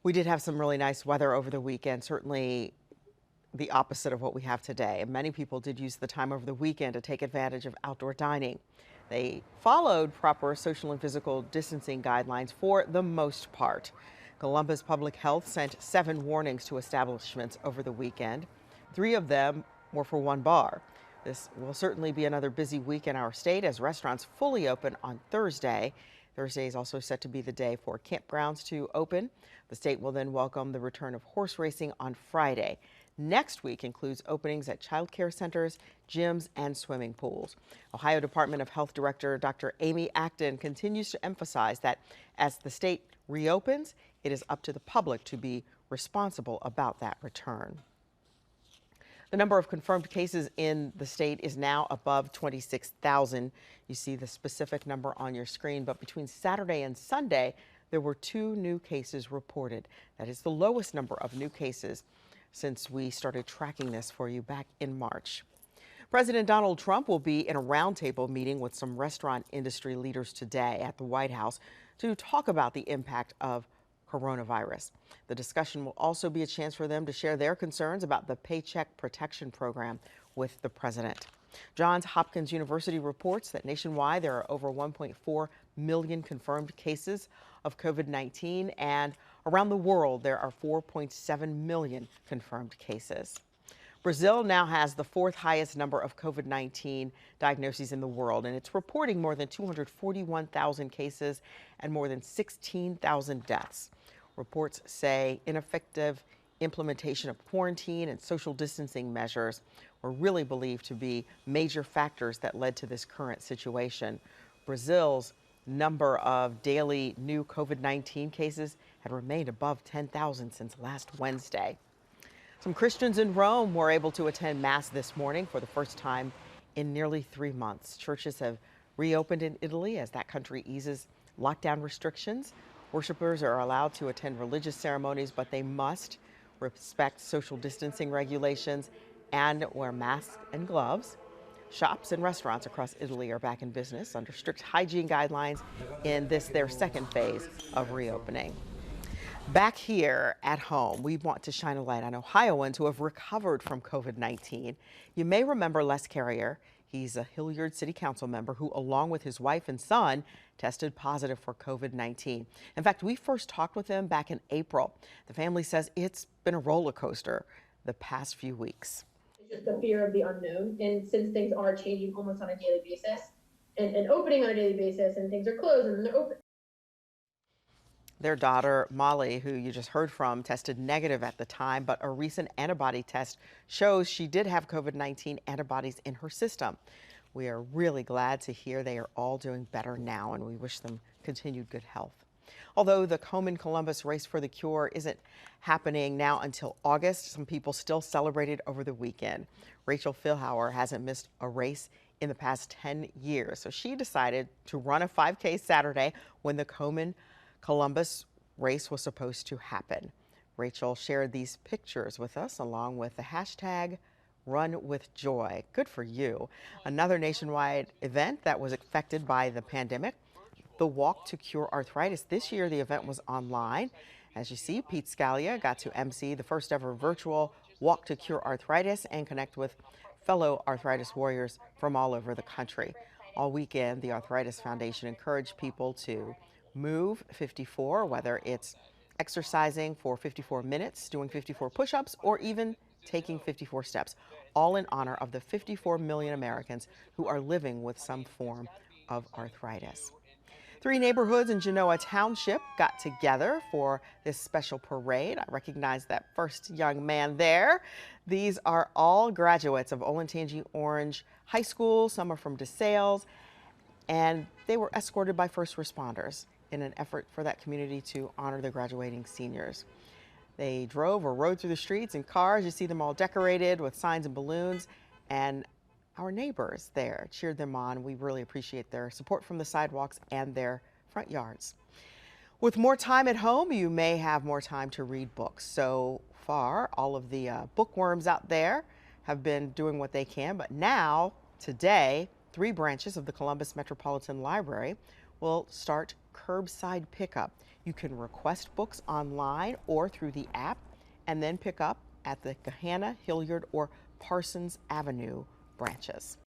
We did have some really nice weather over the weekend, certainly the opposite of what we have today. And many people did use the time over the weekend to take advantage of outdoor dining. They followed proper social and physical distancing guidelines for the most part. Columbus Public Health sent 7 warnings to establishments over the weekend. 3 of them were for one bar. This will certainly be another busy week in our state as restaurants fully open on Thursday. Thursday is also set to be the day for campgrounds to open. The state will then welcome the return of horse racing on Friday. Next week includes openings at child care centers, gyms, and swimming pools. Ohio Department of Health Director Dr. Amy Acton continues to emphasize that as the state reopens, it is up to the public to be responsible about that return. The number of confirmed cases in the state is now above 26,000. You see the specific number on your screen, but between Saturday and Sunday, there were 2 new cases reported. That is the lowest number of new cases since we started tracking this for you back in March. President Donald Trump will be in a roundtable meeting with some restaurant industry leaders today at the White House to talk about the impact of coronavirus. The discussion will also be a chance for them to share their concerns about the Paycheck Protection Program with the president. Johns Hopkins University reports that nationwide there are over 1.4 million confirmed cases of COVID-19, and around the world there are 4.7 million confirmed cases. Brazil now has the 4th highest number of COVID-19 diagnoses in the world, and it's reporting more than 241,000 cases and more than 16,000 deaths. Reports say ineffective implementation of quarantine and social distancing measures were really believed to be major factors that led to this current situation. Brazil's number of daily new COVID-19 cases had remained above 10,000 since last Wednesday. Some Christians in Rome were able to attend Mass this morning for the first time in nearly 3 months. Churches have reopened in Italy as that country eases lockdown restrictions. Worshippers are allowed to attend religious ceremonies, but they must respect social distancing regulations and wear masks and gloves. Shops and restaurants across Italy are back in business under strict hygiene guidelines in their second phase of reopening. Back here at home, we want to shine a light on Ohioans who have recovered from COVID-19. You may remember Les Carrier. He's a Hilliard City Council member who, along with his wife and son, tested positive for COVID-19. In fact, we first talked with him back in April. The family says it's been a roller coaster the past few weeks. It's just the fear of the unknown. And since things are changing almost on a daily basis and opening on a daily basis, and things are closed and then they're open. Their daughter, Molly, who you just heard from, tested negative at the time, but a recent antibody test shows she did have COVID-19 antibodies in her system. We are really glad to hear they are all doing better now, and we wish them continued good health. Although the Komen-Columbus Race for the Cure isn't happening now until August, some people still celebrated over the weekend. Rachel Philhauer hasn't missed a race in the past 10 years, so she decided to run a 5K Saturday when the Komen-Columbus race was supposed to happen. Rachel shared these pictures with us along with the hashtag Run with Joy. Good for you. Another nationwide event that was affected by the pandemic, the Walk to Cure Arthritis. This year the event was online. As you see, Pete Scalia got to MC the first ever virtual Walk to Cure Arthritis and connect with fellow arthritis warriors from all over the country. All weekend, the Arthritis Foundation encouraged people to move 54, whether it's exercising for 54 minutes, doing 54 push-ups, or even taking 54 steps, all in honor of the 54 million Americans who are living with some form of arthritis. 3 neighborhoods in Genoa Township got together for this special parade. I recognize that first young man there. These are all graduates of Olentangy Orange High School. Some are from DeSales, and they were escorted by first responders in an effort for that community to honor the graduating seniors. They drove or rode through the streets in cars. You see them all decorated with signs and balloons, and our neighbors there cheered them on. We really appreciate their support from the sidewalks and their front yards. With more time at home, you may have more time to read books. So far, all of the bookworms out there have been doing what they can, but now, today, 3 branches of the Columbus Metropolitan Library will start curbside pickup. You can request books online or through the app and then pick up at the Gahanna, Hilliard, or Parsons Avenue branches.